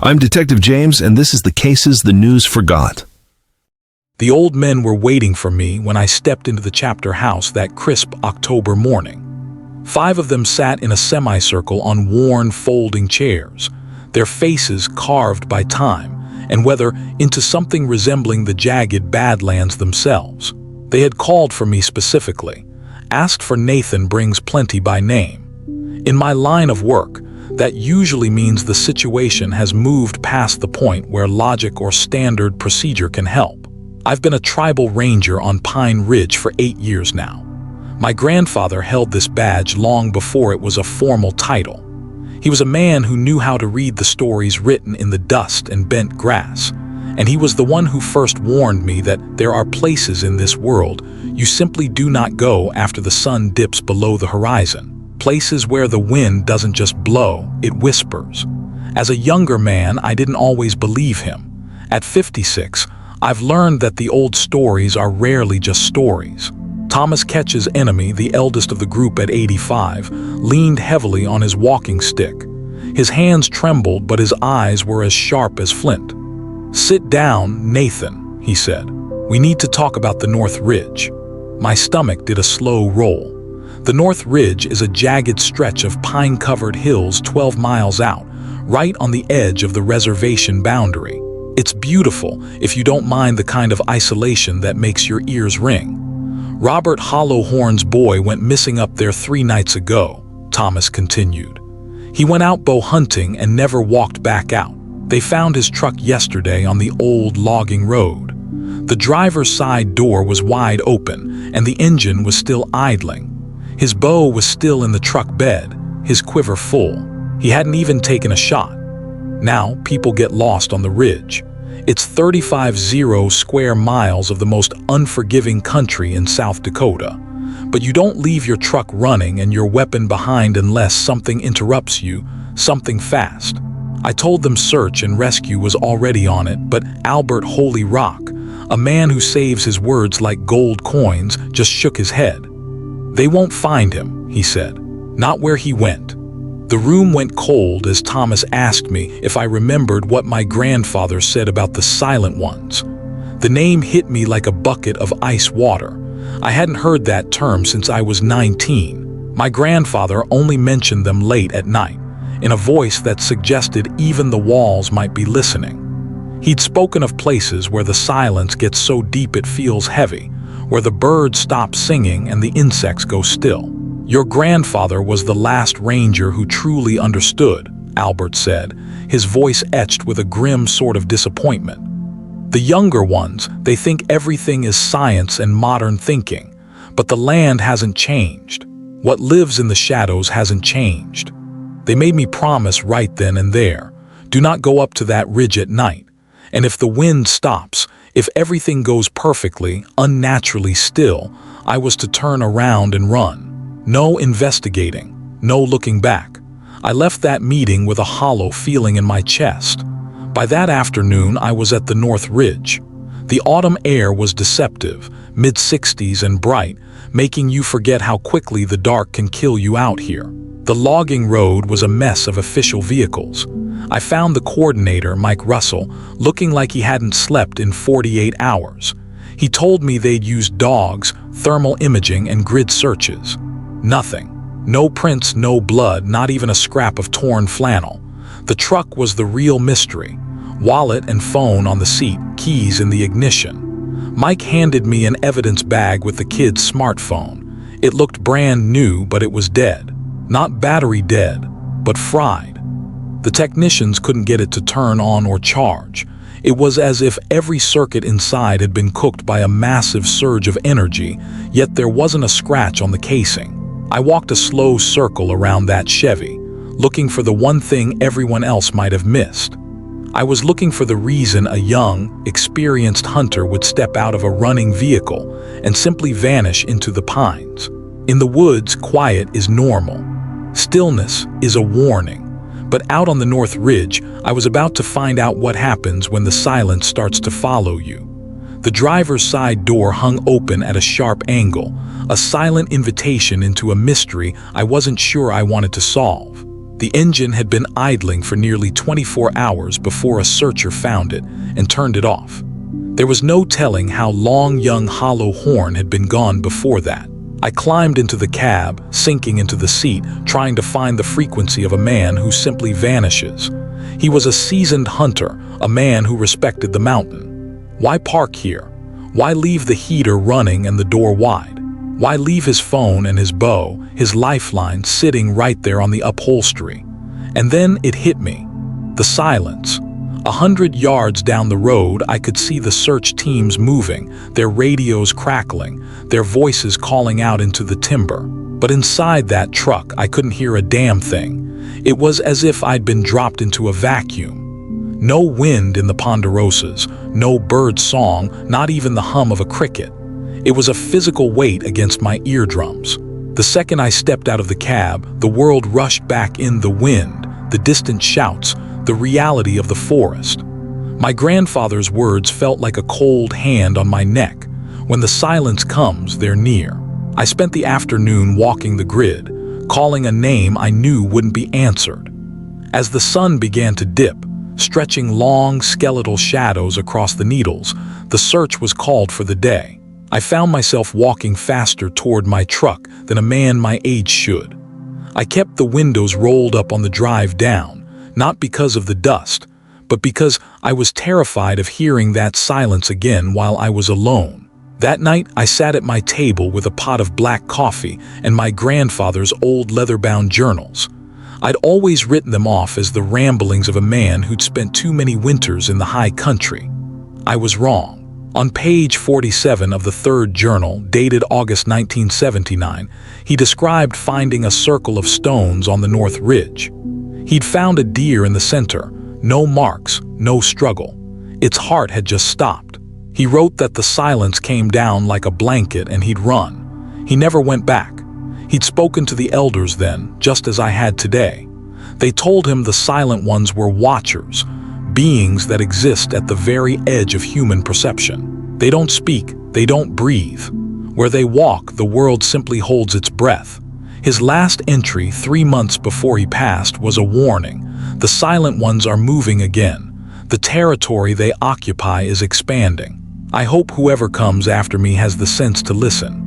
I'm Detective James, and this is the cases the news forgot. The old men were waiting for me when I stepped into the chapter house that crisp October morning. 5 of them sat in a semicircle on worn, folding chairs, their faces carved by time and weather into something resembling the jagged Badlands themselves. They had called for me specifically, asked for Nathan Brings Plenty by name. In my line of work, that usually means the situation has moved past the point where logic or standard procedure can help. I've been a tribal ranger on Pine Ridge for 8 years now. My grandfather held this badge long before it was a formal title. He was a man who knew how to read the stories written in the dust and bent grass, and he was the one who first warned me that there are places in this world you simply do not go after the sun dips below the horizon. Places where the wind doesn't just blow, it whispers. As a younger man, I didn't always believe him. At 56, I've learned that the old stories are rarely just stories. Thomas Ketch's enemy, the eldest of the group at 85, leaned heavily on his walking stick. His hands trembled, but his eyes were as sharp as flint. "Sit down, Nathan," he said. "We need to talk about the North Ridge." My stomach did a slow roll. The North Ridge is a jagged stretch of pine-covered hills 12 miles out, right on the edge of the reservation boundary. It's beautiful if you don't mind the kind of isolation that makes your ears ring. "Robert Hollowhorn's boy went missing up there 3 nights ago," Thomas continued. "He went out bow hunting and never walked back out. They found his truck yesterday on the old logging road. The driver's side door was wide open and the engine was still idling. His bow was still in the truck bed, his quiver full. He hadn't even taken a shot. Now people get lost on the ridge. It's 35 square miles of the most unforgiving country in South Dakota. But you don't leave your truck running and your weapon behind unless something interrupts you, something fast. I told them search and rescue was already on it, but Albert Holy Rock, a man who saves his words like gold coins, just shook his head. "They won't find him," he said. "Not where he went." The room went cold as Thomas asked me if I remembered what my grandfather said about the Silent Ones. The name hit me like a bucket of ice water. I hadn't heard that term since I was 19. My grandfather only mentioned them late at night, in a voice that suggested even the walls might be listening. He'd spoken of places where the silence gets so deep it feels heavy, where the birds stop singing and the insects go still. "Your grandfather was the last ranger who truly understood," Albert said, his voice etched with a grim sort of disappointment. "The younger ones, they think everything is science and modern thinking, but the land hasn't changed. What lives in the shadows hasn't changed. They made me promise right then and there, do not go up to that ridge at night. And if the wind stops, if everything goes perfectly, unnaturally still, I was to turn around and run. No investigating, no looking back." I left that meeting with a hollow feeling in my chest. By that afternoon, I was at the North Ridge. The autumn air was deceptive, mid-60s and bright, making you forget how quickly the dark can kill you out here. The logging road was a mess of official vehicles. I found the coordinator, Mike Russell, looking like he hadn't slept in 48 hours. He told me they'd used dogs, thermal imaging, and grid searches. Nothing. No prints, no blood, not even a scrap of torn flannel. The truck was the real mystery. Wallet and phone on the seat, keys in the ignition. Mike handed me an evidence bag with the kid's smartphone. It looked brand new, but it was dead. Not battery dead, but fried. The technicians couldn't get it to turn on or charge. It was as if every circuit inside had been cooked by a massive surge of energy, yet there wasn't a scratch on the casing. I walked a slow circle around that Chevy, looking for the one thing everyone else might have missed. I was looking for the reason a young, experienced hunter would step out of a running vehicle and simply vanish into the pines. In the woods, quiet is normal. Stillness is a warning. But out on the North Ridge, I was about to find out what happens when the silence starts to follow you. The driver's side door hung open at a sharp angle, a silent invitation into a mystery I wasn't sure I wanted to solve. The engine had been idling for nearly 24 hours before a searcher found it and turned it off. There was no telling how long young Hollow Horn had been gone before that. I climbed into the cab, sinking into the seat, trying to find the frequency of a man who simply vanishes. He was a seasoned hunter, a man who respected the mountain. Why park here? Why leave the heater running and the door wide? Why leave his phone and his bow, his lifeline, sitting right there on the upholstery? And then it hit me. The silence. 100 yards down the road, I could see the search teams moving, their radios crackling, their voices calling out into the timber. But inside that truck, I couldn't hear a damn thing. It was as if I'd been dropped into a vacuum. No wind in the ponderosas, no bird song, not even the hum of a cricket. It was a physical weight against my eardrums. The second I stepped out of the cab, the world rushed back in: the wind, the distant shouts, the reality of the forest. My grandfather's words felt like a cold hand on my neck. When the silence comes, they're near. I spent the afternoon walking the grid, calling a name I knew wouldn't be answered. As the sun began to dip, stretching long, skeletal shadows across the needles, the search was called for the day. I found myself walking faster toward my truck than a man my age should. I kept the windows rolled up on the drive down, not because of the dust, but because I was terrified of hearing that silence again while I was alone. That night, I sat at my table with a pot of black coffee and my grandfather's old leather-bound journals. I'd always written them off as the ramblings of a man who'd spent too many winters in the high country. I was wrong. On page 47 of the third journal, dated August 1979, he described finding a circle of stones on the North Ridge. He'd found a deer in the center, no marks, no struggle. Its heart had just stopped. He wrote that the silence came down like a blanket and he'd run. He never went back. He'd spoken to the elders then, just as I had today. They told him the silent ones were watchers, beings that exist at the very edge of human perception. They don't speak, they don't breathe. Where they walk, the world simply holds its breath. His last entry 3 months before he passed was a warning. The silent ones are moving again. The territory they occupy is expanding. I hope whoever comes after me has the sense to listen.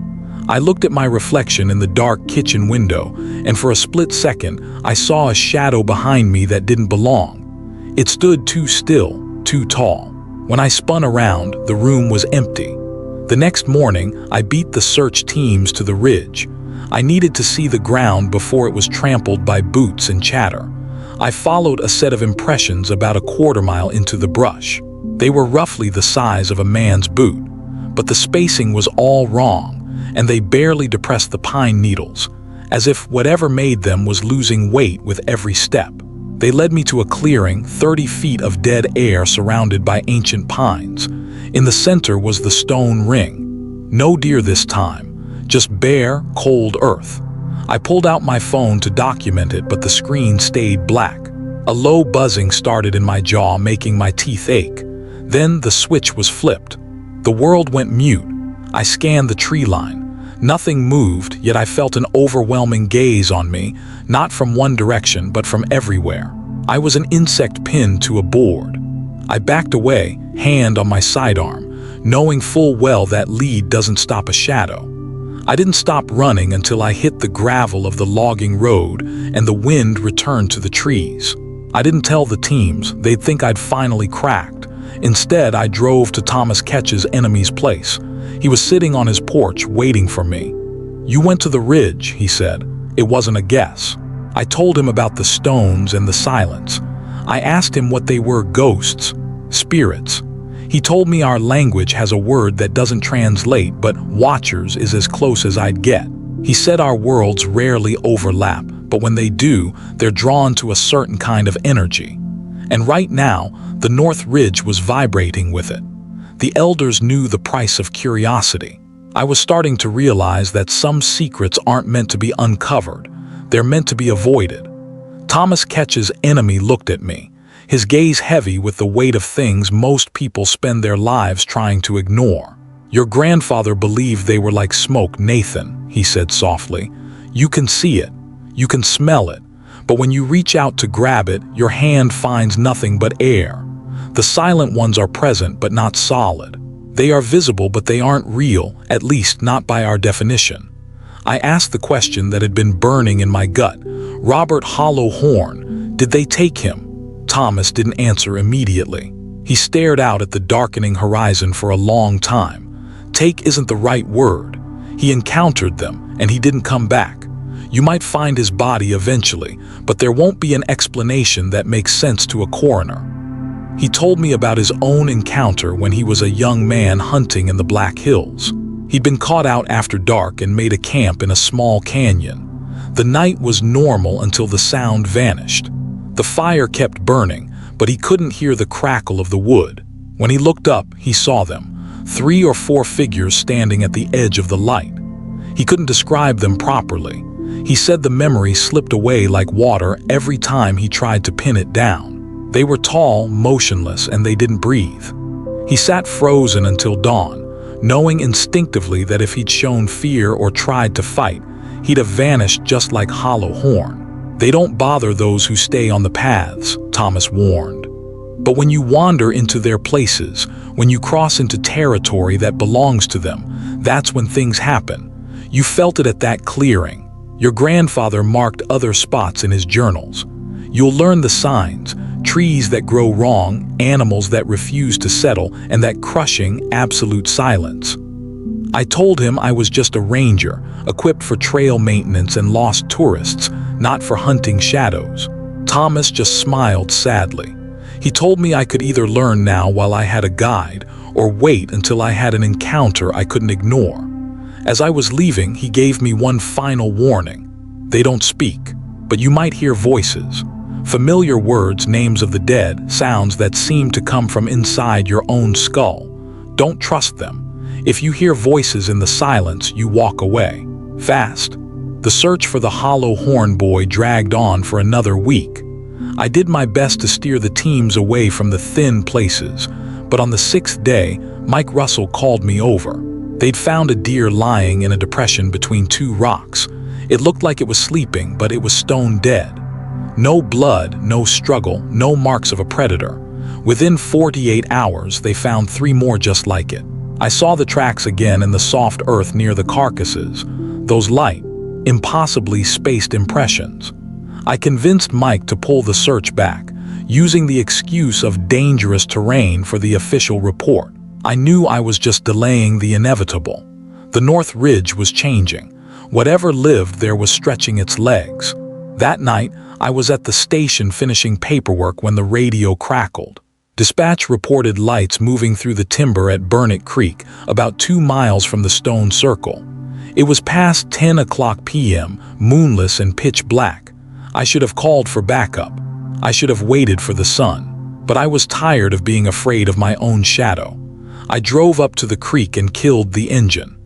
I looked at my reflection in the dark kitchen window, and for a split second, I saw a shadow behind me that didn't belong. It stood too still, too tall. When I spun around, the room was empty. The next morning, I beat the search teams to the ridge. I needed to see the ground before it was trampled by boots and chatter. I followed a set of impressions about a quarter-mile into the brush. They were roughly the size of a man's boot, but the spacing was all wrong, and they barely depressed the pine needles, as if whatever made them was losing weight with every step. They led me to a clearing, 30 feet of dead air surrounded by ancient pines. In the center was the stone ring. No deer this time, just bare, cold earth. I pulled out my phone to document it, but the screen stayed black. A low buzzing started in my jaw, making my teeth ache. Then the switch was flipped. The world went mute. I scanned the tree line. Nothing moved, yet I felt an overwhelming gaze on me, not from one direction, but from everywhere. I was an insect pinned to a board. I backed away, hand on my sidearm, knowing full well that lead doesn't stop a shadow. I didn't stop running until I hit the gravel of the logging road and the wind returned to the trees. I didn't tell the teams, they'd think I'd finally cracked. Instead, I drove to Thomas Ketch's enemy's place. He was sitting on his porch waiting for me. "You went to the ridge," he said. It wasn't a guess. I told him about the stones and the silence. I asked him what they were: ghosts, spirits. He told me our language has a word that doesn't translate, but watchers is as close as I'd get. He said our worlds rarely overlap, but when they do, they're drawn to a certain kind of energy. And right now, the North Ridge was vibrating with it. The elders knew the price of curiosity. I was starting to realize that some secrets aren't meant to be uncovered. They're meant to be avoided. Thomas Ketch's enemy looked at me, his gaze heavy with the weight of things most people spend their lives trying to ignore. "Your grandfather believed they were like smoke, Nathan," he said softly. "You can see it, you can smell it, But when you reach out to grab it, your hand finds nothing but air. The silent ones are present but not solid. They are visible but they aren't real, at least not by our definition. I asked the question that had been burning in my gut. Robert Hollow Horn, did they take him? Thomas didn't answer immediately. He stared out at the darkening horizon for a long time. Take isn't the right word. He encountered them, and he didn't come back. You might find his body eventually, but there won't be an explanation that makes sense to a coroner. He told me about his own encounter when he was a young man hunting in the Black Hills. He'd been caught out after dark and made a camp in a small canyon. The night was normal until the sound vanished. The fire kept burning, but he couldn't hear the crackle of the wood. When he looked up, he saw them. 3 or 4 figures standing at the edge of the light. He couldn't describe them properly. He said the memory slipped away like water every time he tried to pin it down. They were tall, motionless, and they didn't breathe. He sat frozen until dawn, knowing instinctively that if he'd shown fear or tried to fight, he'd have vanished just like Hollow Horn. They don't bother those who stay on the paths, Thomas warned. But when you wander into their places, when you cross into territory that belongs to them, that's when things happen. You felt it at that clearing. Your grandfather marked other spots in his journals. You'll learn the signs, trees that grow wrong, animals that refuse to settle, and that crushing, absolute silence. I told him I was just a ranger, equipped for trail maintenance and lost tourists, not for hunting shadows. Thomas just smiled sadly. He told me I could either learn now while I had a guide, or wait until I had an encounter I couldn't ignore. As I was leaving, he gave me one final warning. They don't speak, but you might hear voices. Familiar words, names of the dead, sounds that seem to come from inside your own skull. Don't trust them. If you hear voices in the silence, you walk away. Fast. The search for the Hollow Horn boy dragged on for another week. I did my best to steer the teams away from the thin places, but on the 6th day, Mike Russell called me over. They'd found a deer lying in a depression between 2 rocks. It looked like it was sleeping, but it was stone dead. No blood, no struggle, no marks of a predator. Within 48 hours, they found 3 more just like it. I saw the tracks again in the soft earth near the carcasses, those light, impossibly spaced impressions. I convinced Mike to pull the search back, using the excuse of dangerous terrain for the official report. I knew I was just delaying the inevitable. The North Ridge was changing. Whatever lived there was stretching its legs. That night, I was at the station finishing paperwork when the radio crackled. Dispatch reported lights moving through the timber at Burnett Creek, about 2 miles from the stone circle. It was past 10 o'clock p.m., moonless and pitch black. I should have called for backup. I should have waited for the sun. But I was tired of being afraid of my own shadow. I drove up to the creek and killed the engine.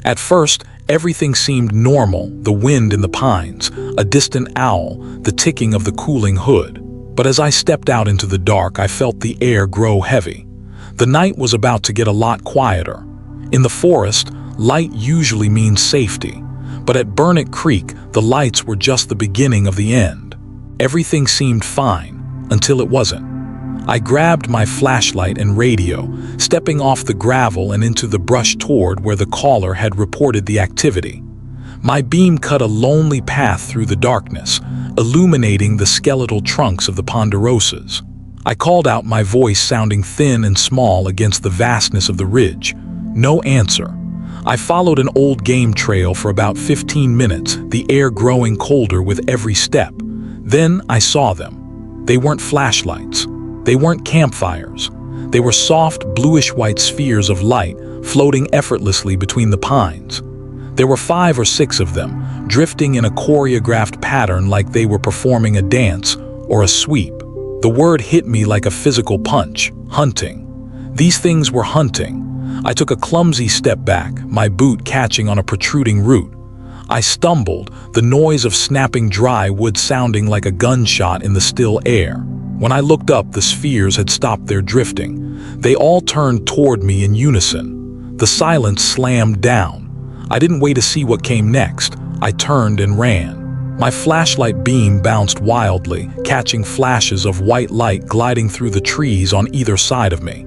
At first, everything seemed normal, the wind in the pines, a distant owl, the ticking of the cooling hood. But as I stepped out into the dark, I felt the air grow heavy. The night was about to get a lot quieter. In the forest, light usually means safety. But at Burnett Creek, the lights were just the beginning of the end. Everything seemed fine, until it wasn't. I grabbed my flashlight and radio, stepping off the gravel and into the brush toward where the caller had reported the activity. My beam cut a lonely path through the darkness, illuminating the skeletal trunks of the ponderosas. I called out, my voice sounding thin and small against the vastness of the ridge. No answer. I followed an old game trail for about 15 minutes, the air growing colder with every step. Then I saw them. They weren't flashlights. They weren't campfires. They were soft, bluish-white spheres of light floating effortlessly between the pines. There were 5 or 6 of them, drifting in a choreographed pattern like they were performing a dance or a sweep. The word hit me like a physical punch: hunting. These things were hunting. I took a clumsy step back, my boot catching on a protruding root. I stumbled, the noise of snapping dry wood sounding like a gunshot in the still air. When I looked up, the spheres had stopped their drifting. They all turned toward me in unison. The silence slammed down. I didn't wait to see what came next. I turned and ran. My flashlight beam bounced wildly, catching flashes of white light gliding through the trees on either side of me.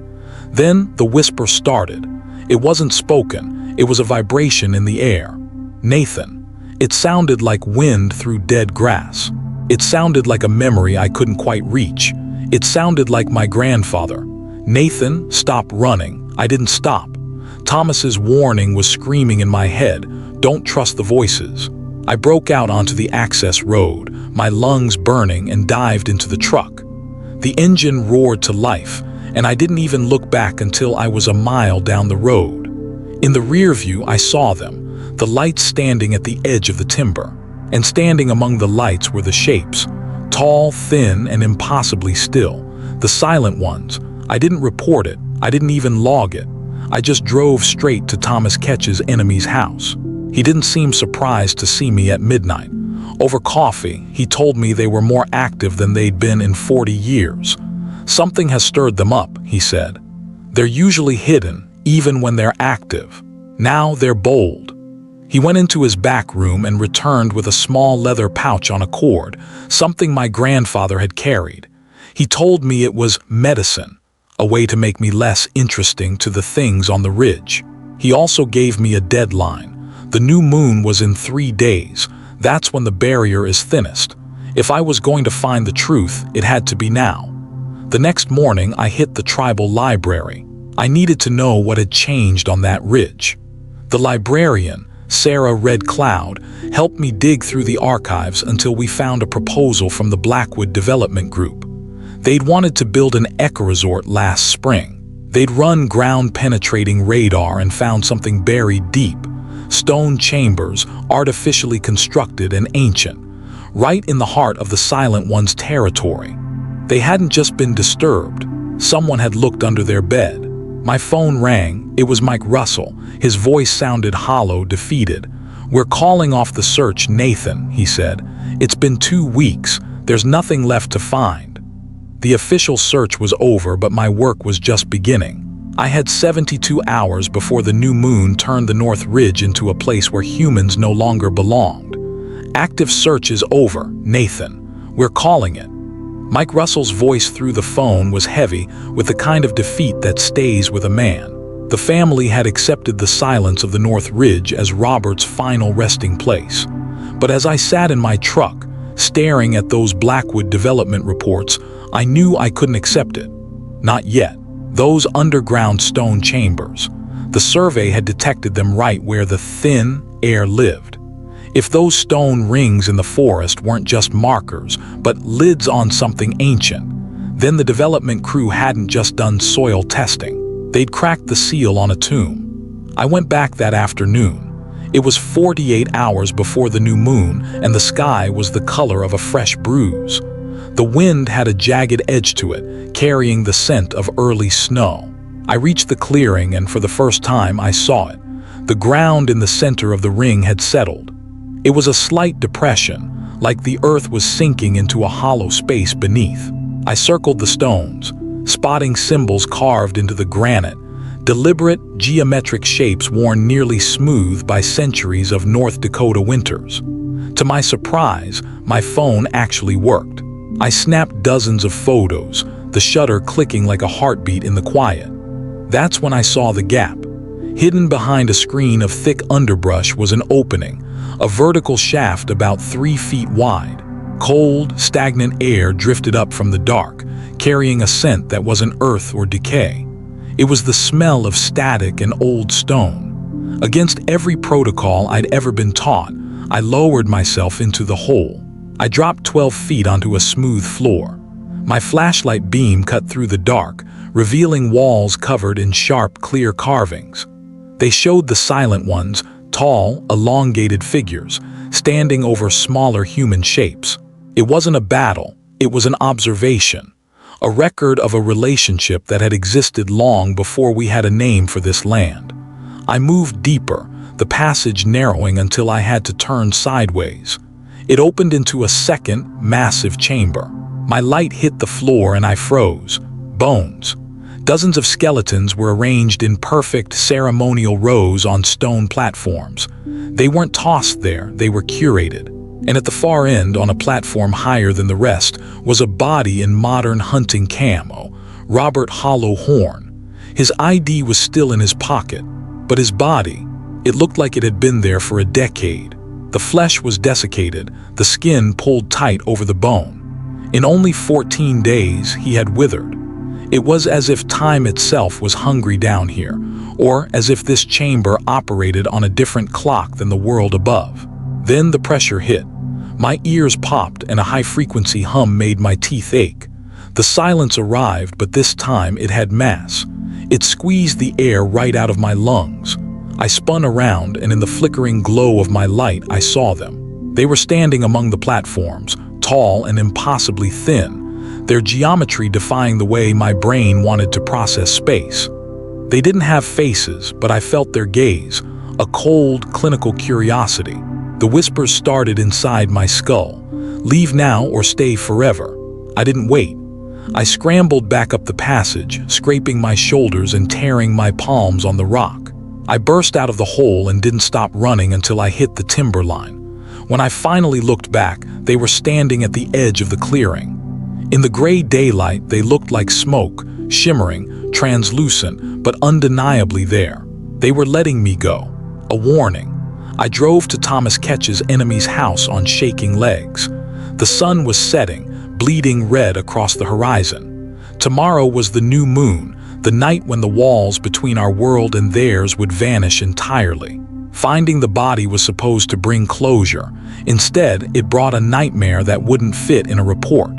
Then the whisper started. It wasn't spoken, it was a vibration in the air. Nathan. It sounded like wind through dead grass. It sounded like a memory I couldn't quite reach. It sounded like my grandfather. Nathan, stop running. I didn't stop. Thomas's warning was screaming in my head. Don't trust the voices. I broke out onto the access road, my lungs burning, and dived into the truck. The engine roared to life, and I didn't even look back until I was a mile down the road. In the rear view, I saw them, the lights standing at the edge of the timber. And standing among the lights were the shapes, tall, thin, and impossibly still. The silent ones. I didn't report it. I didn't even log it. I just drove straight to Thomas Ketch's enemy's house. He didn't seem surprised to see me at midnight. Over coffee, he told me they were more active than they'd been in 40 years. Something has stirred them up, he said. They're usually hidden, even when they're active. Now they're bold. He went into his back room and returned with a small leather pouch on a cord, something my grandfather had carried. He told me it was medicine, a way to make me less interesting to the things on the ridge. He also gave me a deadline. The new moon was in 3 days. That's when the barrier is thinnest. If I was going to find the truth, it had to be now. The next morning, I hit the tribal library. I needed to know what had changed on that ridge. The librarian, Sarah Red Cloud, helped me dig through the archives until we found a proposal from the Blackwood Development Group. They'd wanted to build an eco-resort last spring. They'd run ground-penetrating radar and found something buried deep. Stone chambers, artificially constructed and ancient, right in the heart of the Silent One's territory. They hadn't just been disturbed. Someone had looked under their bed. My phone rang. It was Mike Russell. His voice sounded hollow, defeated. "We're calling off the search, Nathan," he said. "It's been 2 weeks. There's nothing left to find." The official search was over, but my work was just beginning. I had 72 hours before the new moon turned the North Ridge into a place where humans no longer belonged. "Active search is over, Nathan. We're calling it." Mike Russell's voice through the phone was heavy, with the kind of defeat that stays with a man. The family had accepted the silence of the North Ridge as Robert's final resting place. But as I sat in my truck, staring at those Blackwood development reports, I knew I couldn't accept it. Not yet. Those underground stone chambers. The survey had detected them right where the thin air lived. If those stone rings in the forest weren't just markers, but lids on something ancient, then the development crew hadn't just done soil testing. They'd cracked the seal on a tomb. I went back that afternoon. It was 48 hours before the new moon, and the sky was the color of a fresh bruise. The wind had a jagged edge to it, carrying the scent of early snow. I reached the clearing, and for the first time I saw it. The ground in the center of the ring had settled. It was a slight depression, like the earth was sinking into a hollow space beneath. I circled the stones, spotting symbols carved into the granite, deliberate, geometric shapes worn nearly smooth by centuries of North Dakota winters. To my surprise, my phone actually worked. I snapped dozens of photos, the shutter clicking like a heartbeat in the quiet. That's when I saw the gap. Hidden behind a screen of thick underbrush was an opening, a vertical shaft about 3 feet wide. Cold, stagnant air drifted up from the dark, carrying a scent that wasn't earth or decay. It was the smell of static and old stone. Against every protocol I'd ever been taught, I lowered myself into the hole. I dropped 12 feet onto a smooth floor. My flashlight beam cut through the dark, revealing walls covered in sharp, clear carvings. They showed the Silent Ones, tall, elongated figures, standing over smaller human shapes. It wasn't a battle, it was an observation, a record of a relationship that had existed long before we had a name for this land. I moved deeper, the passage narrowing until I had to turn sideways. It opened into a second, massive chamber. My light hit the floor and I froze. Bones. Dozens of skeletons were arranged in perfect ceremonial rows on stone platforms. They weren't tossed there, they were curated. And at the far end, on a platform higher than the rest, was a body in modern hunting camo, Robert Hollow Horn. His ID was still in his pocket, but his body, it looked like it had been there for a decade. The flesh was desiccated, the skin pulled tight over the bone. In only 14 days, he had withered. It was as if time itself was hungry down here, or as if this chamber operated on a different clock than the world above. Then the pressure hit. My ears popped and a high-frequency hum made my teeth ache. The silence arrived, but this time it had mass. It squeezed the air right out of my lungs. I spun around, and in the flickering glow of my light, I saw them. They were standing among the platforms, tall and impossibly thin, their geometry defying the way my brain wanted to process space. They didn't have faces, but I felt their gaze, a cold, clinical curiosity. The whispers started inside my skull. Leave now or stay forever. I didn't wait. I scrambled back up the passage, scraping my shoulders and tearing my palms on the rock. I burst out of the hole and didn't stop running until I hit the timberline. When I finally looked back, they were standing at the edge of the clearing. In the gray daylight, they looked like smoke, shimmering, translucent, but undeniably there. They were letting me go. A warning. I drove to Thomas Ketch's enemy's house on shaking legs. The sun was setting, bleeding red across the horizon. Tomorrow was the new moon, the night when the walls between our world and theirs would vanish entirely. Finding the body was supposed to bring closure. Instead, it brought a nightmare that wouldn't fit in a report.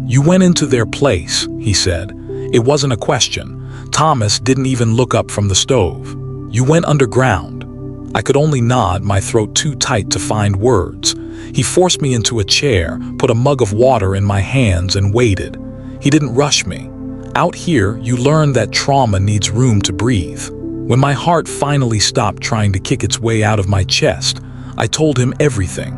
"You went into their place," he said. It wasn't a question. Thomas didn't even look up from the stove. "You went underground." I could only nod, my throat too tight to find words. He forced me into a chair, put a mug of water in my hands, and waited. He didn't rush me. Out here, you learn that trauma needs room to breathe. When my heart finally stopped trying to kick its way out of my chest, I told him everything.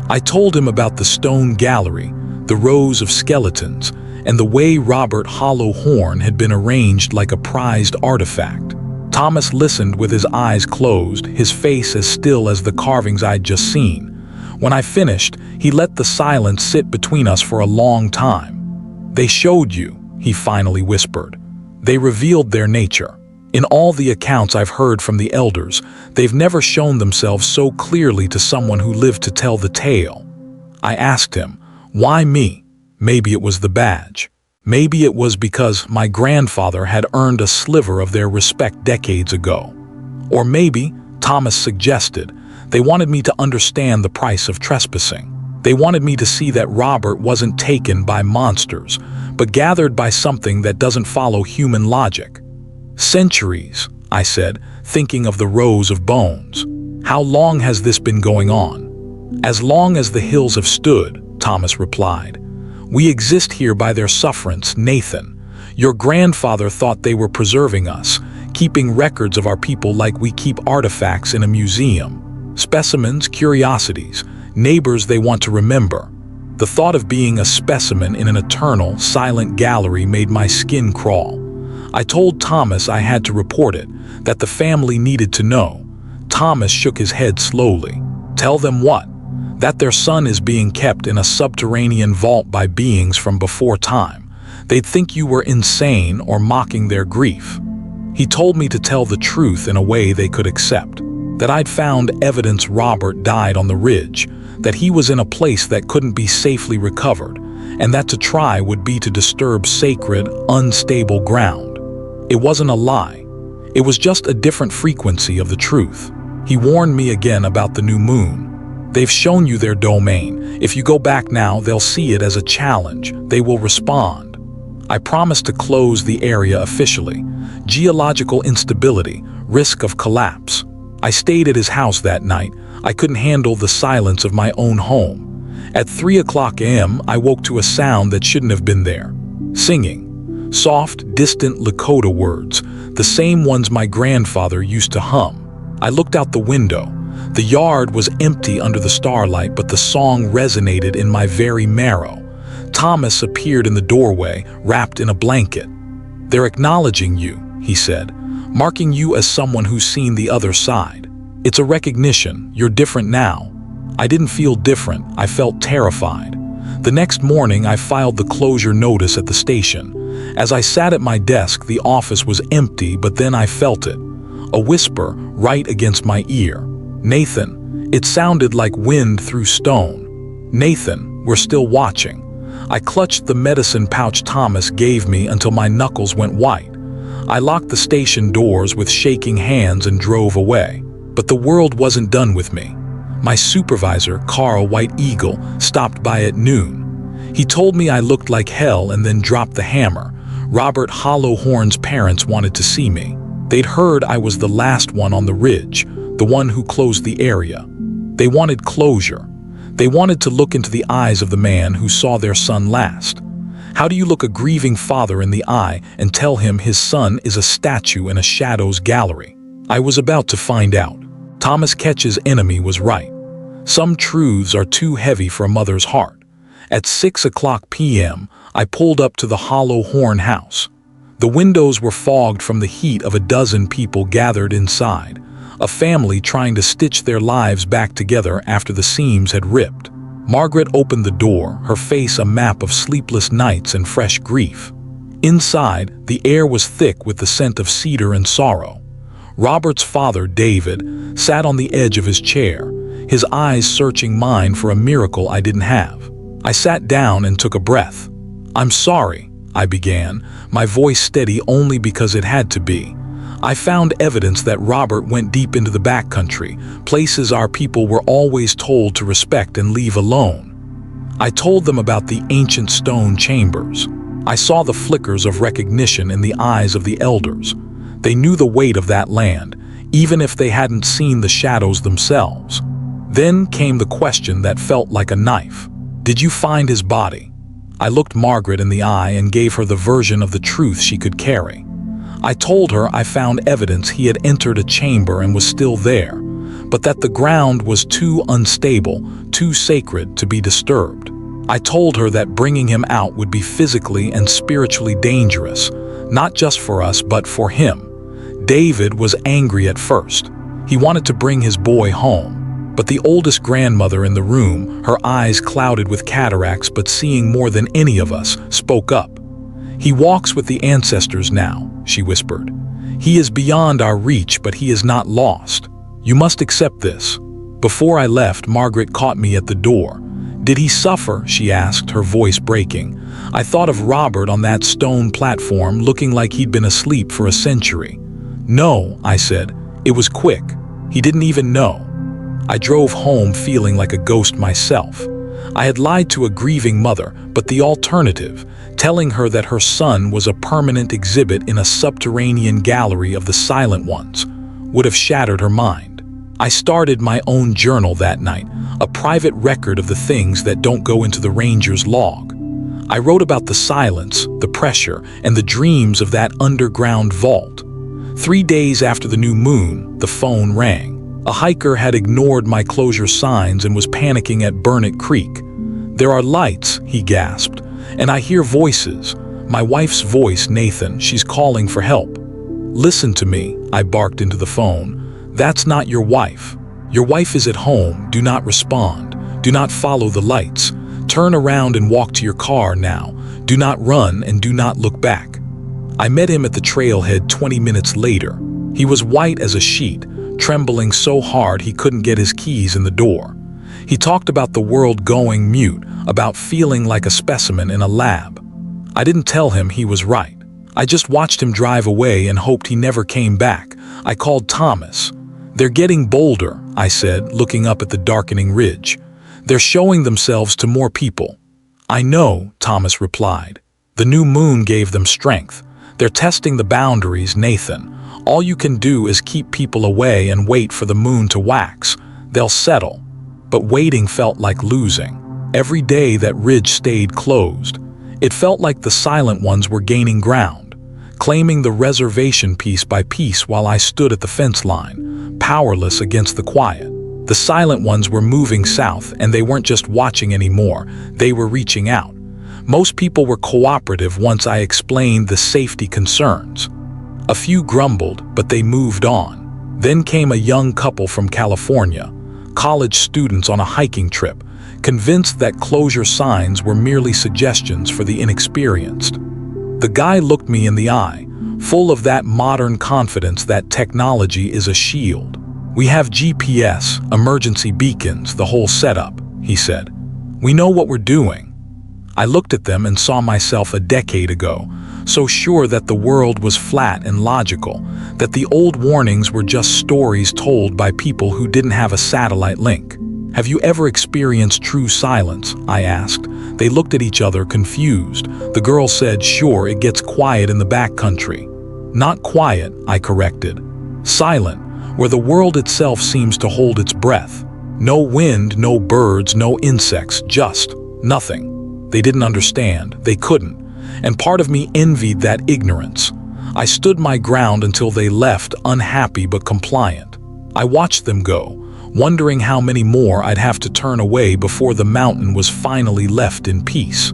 I told him about the stone gallery, the rows of skeletons, and the way Robert Hollow Horn had been arranged like a prized artifact. Thomas listened with his eyes closed, his face as still as the carvings I'd just seen. When I finished, he let the silence sit between us for a long time. "They showed you," he finally whispered. "They revealed their nature. In all the accounts I've heard from the elders, they've never shown themselves so clearly to someone who lived to tell the tale." I asked him, "Why me?" Maybe it was the badge. Maybe it was because my grandfather had earned a sliver of their respect decades ago. Or maybe, Thomas suggested, they wanted me to understand the price of trespassing. They wanted me to see that Robert wasn't taken by monsters, but gathered by something that doesn't follow human logic. "Centuries," I said, thinking of the rows of bones. "How long has this been going on?" "As long as the hills have stood," Thomas replied. "We exist here by their sufferance, Nathan. Your grandfather thought they were preserving us, keeping records of our people like we keep artifacts in a museum. Specimens, curiosities, neighbors they want to remember." The thought of being a specimen in an eternal, silent gallery made my skin crawl. I told Thomas I had to report it, that the family needed to know. Thomas shook his head slowly. "Tell them what?" "That their son is being kept in a subterranean vault by beings from before time. They'd think you were insane or mocking their grief." He told me to tell the truth in a way they could accept. That I'd found evidence Robert died on the ridge, that he was in a place that couldn't be safely recovered, and that to try would be to disturb sacred, unstable ground. It wasn't a lie. It was just a different frequency of the truth. He warned me again about the new moon. "They've shown you their domain. If you go back now, they'll see it as a challenge. They will respond." I promised to close the area officially. Geological instability, risk of collapse. I stayed at his house that night. I couldn't handle the silence of my own home. At 3 a.m., I woke to a sound that shouldn't have been there. Singing. Soft, distant Lakota words, the same ones my grandfather used to hum. I looked out the window. The yard was empty under the starlight, but the song resonated in my very marrow. Thomas appeared in the doorway, wrapped in a blanket. "They're acknowledging you," he said, "marking you as someone who's seen the other side. It's a recognition, you're different now." I didn't feel different, I felt terrified. The next morning, I filed the closure notice at the station. As I sat at my desk, the office was empty, but then I felt it. A whisper right against my ear. "Nathan." It sounded like wind through stone. "Nathan, we're still watching." I clutched the medicine pouch Thomas gave me until my knuckles went white. I locked the station doors with shaking hands and drove away. But the world wasn't done with me. My supervisor, Carl White Eagle, stopped by at noon. He told me I looked like hell and then dropped the hammer. Robert Hollowhorn's parents wanted to see me. They'd heard I was the last one on the ridge, the one who closed the area. They wanted closure. They wanted to look into the eyes of the man who saw their son last. How do you look a grieving father in the eye and tell him his son is a statue in a shadows gallery? I was about to find out. Thomas Ketch's enemy was right. Some truths are too heavy for a mother's heart. At 6:00 p.m., I pulled up to the Hollowhorn house. The windows were fogged from the heat of a dozen people gathered inside, a family trying to stitch their lives back together after the seams had ripped. Margaret opened the door, her face a map of sleepless nights and fresh grief. Inside, the air was thick with the scent of cedar and sorrow. Robert's father, David, sat on the edge of his chair, his eyes searching mine for a miracle I didn't have. I sat down and took a breath. "I'm sorry," I began, my voice steady only because it had to be. "I found evidence that Robert went deep into the backcountry, places our people were always told to respect and leave alone." I told them about the ancient stone chambers. I saw the flickers of recognition in the eyes of the elders. They knew the weight of that land, even if they hadn't seen the shadows themselves. Then came the question that felt like a knife. "Did you find his body?" I looked Margaret in the eye and gave her the version of the truth she could carry. I told her I found evidence he had entered a chamber and was still there, but that the ground was too unstable, too sacred to be disturbed. I told her that bringing him out would be physically and spiritually dangerous, not just for us but for him. David was angry at first. He wanted to bring his boy home. But the oldest grandmother in the room, her eyes clouded with cataracts but seeing more than any of us, spoke up. "He walks with the ancestors now," she whispered. "He is beyond our reach, but he is not lost. You must accept this." Before I left, Margaret caught me at the door. "Did he suffer?" she asked, her voice breaking. I thought of Robert on that stone platform looking like he'd been asleep for a century. "No," I said. "It was quick. He didn't even know." I drove home feeling like a ghost myself. I had lied to a grieving mother, but the alternative, telling her that her son was a permanent exhibit in a subterranean gallery of the silent ones, would have shattered her mind. I started my own journal that night, a private record of the things that don't go into the ranger's log. I wrote about the silence, the pressure, and the dreams of that underground vault. 3 days after the new moon, the phone rang. A hiker had ignored my closure signs and was panicking at Burnett Creek. "There are lights," he gasped, "and I hear voices. My wife's voice, Nathan, she's calling for help." "Listen to me," I barked into the phone. "That's not your wife. Your wife is at home. Do not respond. Do not follow the lights. Turn around and walk to your car now. Do not run and do not look back." I met him at the trailhead 20 minutes later. He was white as a sheet, trembling so hard he couldn't get his keys in the door. He talked about the world going mute, about feeling like a specimen in a lab. I didn't tell him he was right. I just watched him drive away and hoped he never came back. I called Thomas. "They're getting bolder," I said, looking up at the darkening ridge. "They're showing themselves to more people." "I know," Thomas replied. "The new moon gave them strength. They're testing the boundaries, Nathan. All you can do is keep people away and wait for the moon to wax. They'll settle." But waiting felt like losing. Every day that ridge stayed closed. It felt like the silent ones were gaining ground, claiming the reservation piece by piece while I stood at the fence line, powerless against the quiet. The silent ones were moving south, and they weren't just watching anymore, they were reaching out. Most people were cooperative once I explained the safety concerns. A few grumbled, but they moved on. Then came a young couple from California. college students on a hiking trip, convinced that closure signs were merely suggestions for the inexperienced. The guy looked me in the eye, full of that modern confidence that technology is a shield. "We have GPS, emergency beacons, the whole setup," he said. "We know what we're doing." I looked at them and saw myself a decade ago, so sure that the world was flat and logical, that the old warnings were just stories told by people who didn't have a satellite link. "Have you ever experienced true silence?" I asked. They looked at each other confused. The girl said, "Sure, it gets quiet in the backcountry." "Not quiet," I corrected. "Silent, where the world itself seems to hold its breath. No wind, no birds, no insects, just nothing." They didn't understand. They couldn't. And part of me envied that ignorance. I stood my ground until they left, unhappy but compliant. I watched them go, wondering how many more I'd have to turn away before the mountain was finally left in peace.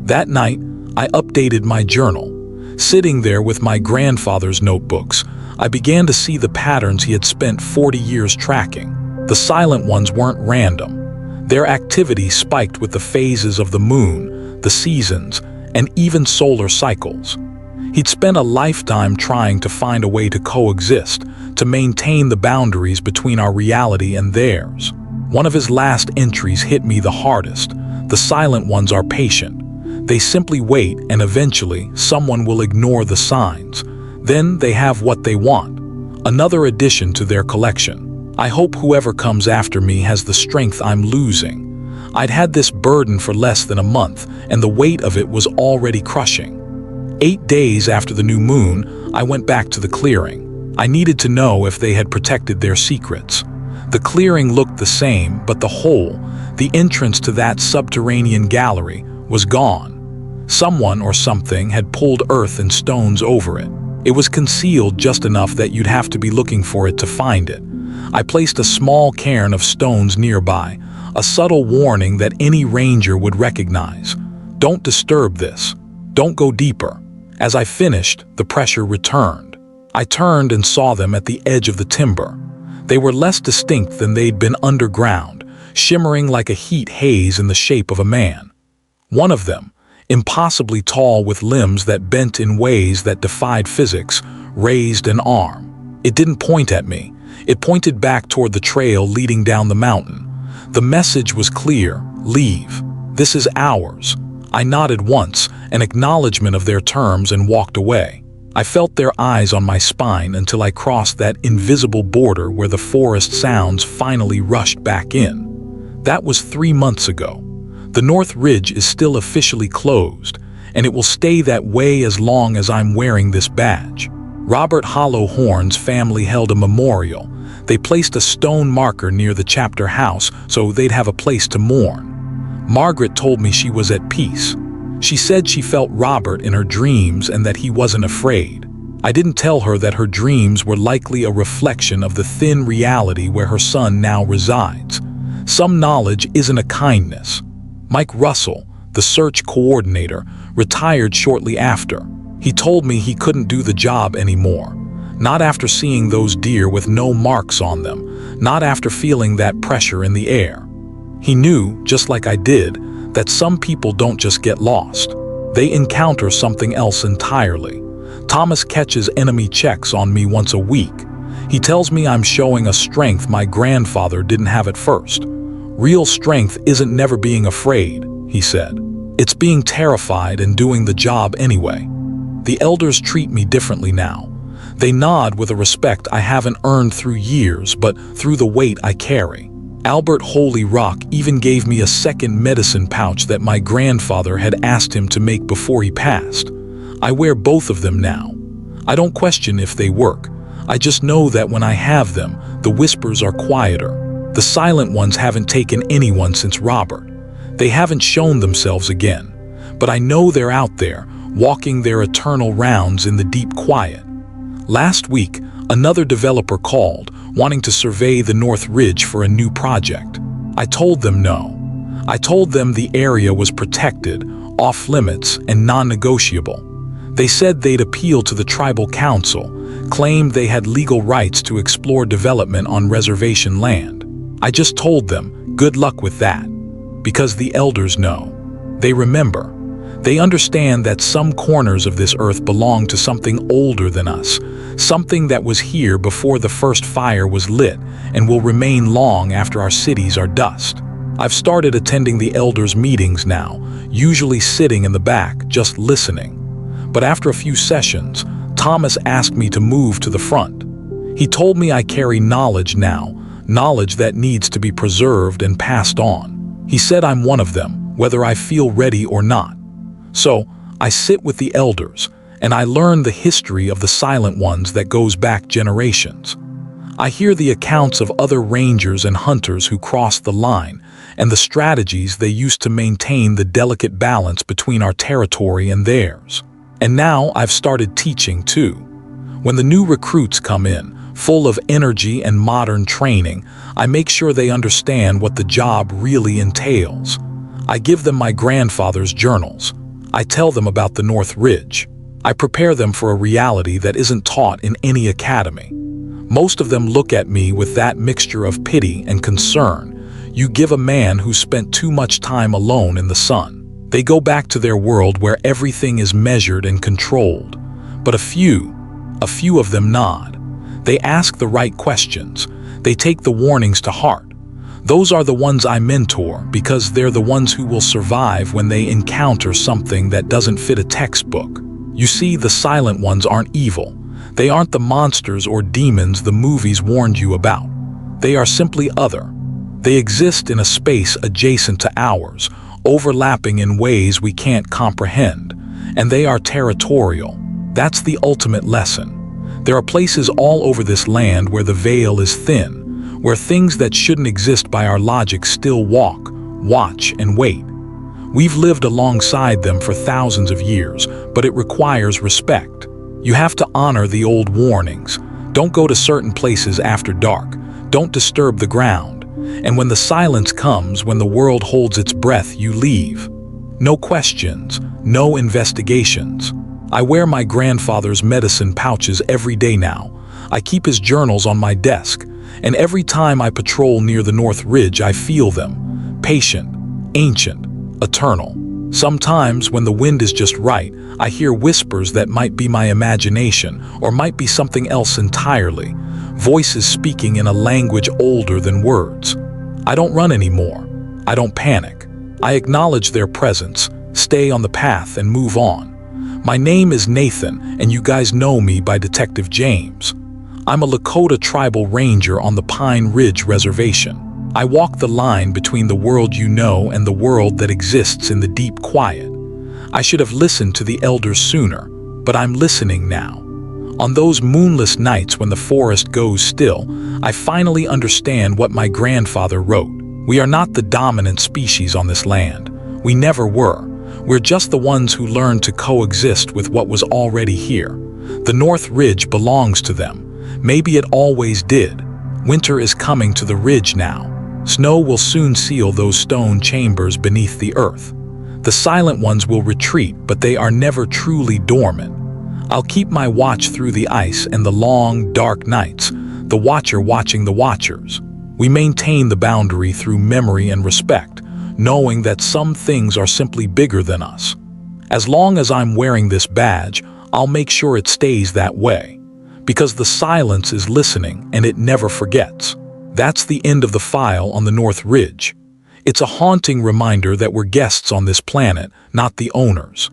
That night, I updated my journal. Sitting there with my grandfather's notebooks, I began to see the patterns he had spent 40 years tracking. The silent ones weren't random. Their activity spiked with the phases of the moon, the seasons, and even solar cycles. He'd spent a lifetime trying to find a way to coexist, to maintain the boundaries between our reality and theirs. One of his last entries hit me the hardest. The silent ones are patient. They simply wait, and eventually someone will ignore the signs. Then they have what they want, another addition to their collection. I hope whoever comes after me has the strength I'm losing. I'd had this burden for less than a month, and the weight of it was already crushing. 8 days after the new moon, I went back to the clearing. I needed to know if they had protected their secrets. The clearing looked the same, but the hole, the entrance to that subterranean gallery, was gone. Someone or something had pulled earth and stones over it. It was concealed just enough that you'd have to be looking for it to find it. I placed a small cairn of stones nearby, a subtle warning that any ranger would recognize. "Don't disturb this. Don't go deeper." As I finished, the pressure returned. I turned and saw them at the edge of the timber. They were less distinct than they'd been underground, shimmering like a heat haze in the shape of a man. One of them, impossibly tall with limbs that bent in ways that defied physics, raised an arm. It didn't point at me. It pointed back toward the trail leading down the mountain. The message was clear: leave. This is ours. I nodded once, an acknowledgement of their terms, and walked away. I felt their eyes on my spine until I crossed that invisible border where the forest sounds finally rushed back in. That was 3 months ago. The North Ridge is still officially closed, and it will stay that way as long as I'm wearing this badge. Robert Hollowhorn's family held a memorial. They placed a stone marker near the chapter house so they'd have a place to mourn. Margaret told me she was at peace. She said she felt Robert in her dreams and that he wasn't afraid. I didn't tell her that her dreams were likely a reflection of the thin reality where her son now resides. Some knowledge isn't a kindness. Mike Russell, the search coordinator, retired shortly after. He told me he couldn't do the job anymore. Not after seeing those deer with no marks on them, not after feeling that pressure in the air. He knew, just like I did, that some people don't just get lost. They encounter something else entirely. Thomas catches enemy checks on me once a week. He tells me I'm showing a strength my grandfather didn't have at first. Real strength isn't never being afraid, he said. It's being terrified and doing the job anyway. The elders treat me differently now. They nod with a respect I haven't earned through years, but through the weight I carry. Albert Holy Rock even gave me a second medicine pouch that my grandfather had asked him to make before he passed. I wear both of them now. I don't question if they work. I just know that when I have them, the whispers are quieter. The silent ones haven't taken anyone since Robert. They haven't shown themselves again. But I know they're out there, walking their eternal rounds in the deep quiet. Last week, another developer called, wanting to survey the North Ridge for a new project. I told them no. I told them the area was protected, off-limits, and non-negotiable. They said they'd appeal to the tribal council, claimed they had legal rights to explore development on reservation land. I just told them, good luck with that. Because the elders know. They remember. They understand that some corners of this earth belong to something older than us, something that was here before the first fire was lit and will remain long after our cities are dust. I've started attending the elders' meetings now, usually sitting in the back, just listening. But after a few sessions, Thomas asked me to move to the front. He told me I carry knowledge now, knowledge that needs to be preserved and passed on. He said I'm one of them, whether I feel ready or not. So, I sit with the elders, and I learn the history of the silent ones that goes back generations. I hear the accounts of other rangers and hunters who crossed the line, and the strategies they used to maintain the delicate balance between our territory and theirs. And now I've started teaching too. When the new recruits come in, full of energy and modern training, I make sure they understand what the job really entails. I give them my grandfather's journals. I tell them about the North Ridge. I prepare them for a reality that isn't taught in any academy. Most of them look at me with that mixture of pity and concern. You give a man who spent too much time alone in the sun. They go back to their world where everything is measured and controlled. But a few of them nod. They ask the right questions. They take the warnings to heart. Those are the ones I mentor because they're the ones who will survive when they encounter something that doesn't fit a textbook. You see, the silent ones aren't evil. They aren't the monsters or demons the movies warned you about. They are simply other. They exist in a space adjacent to ours, overlapping in ways we can't comprehend. And they are territorial. That's the ultimate lesson. There are places all over this land where the veil is thin, where things that shouldn't exist by our logic still walk, watch, and wait. We've lived alongside them for thousands of years, but it requires respect. You have to honor the old warnings. Don't go to certain places after dark. Don't disturb the ground. And when the silence comes, when the world holds its breath, you leave. No questions, no investigations. I wear my grandfather's medicine pouches every day now. I keep his journals on my desk. And every time I patrol near the North Ridge, I feel them. Patient, ancient, eternal. Sometimes, when the wind is just right, I hear whispers that might be my imagination or might be something else entirely. Voices speaking in a language older than words. I don't run anymore. I don't panic. I acknowledge their presence, stay on the path, and move on. My name is Nathan, and you guys know me by Detective James. I'm a Lakota Tribal Ranger on the Pine Ridge Reservation. I walk the line between the world you know and the world that exists in the deep quiet. I should have listened to the elders sooner, but I'm listening now. On those moonless nights when the forest goes still, I finally understand what my grandfather wrote. We are not the dominant species on this land. We never were. We're just the ones who learned to coexist with what was already here. The North Ridge belongs to them. Maybe it always did. Winter is coming to the ridge now. Snow will soon seal those stone chambers beneath the earth. The silent ones will retreat, but they are never truly dormant. I'll keep my watch through the ice and the long, dark nights, the watcher watching the watchers. We maintain the boundary through memory and respect, knowing that some things are simply bigger than us. As long as I'm wearing this badge, I'll make sure it stays that way. Because the silence is listening and it never forgets. That's the end of the file on the North Ridge. It's a haunting reminder that we're guests on this planet, not the owners.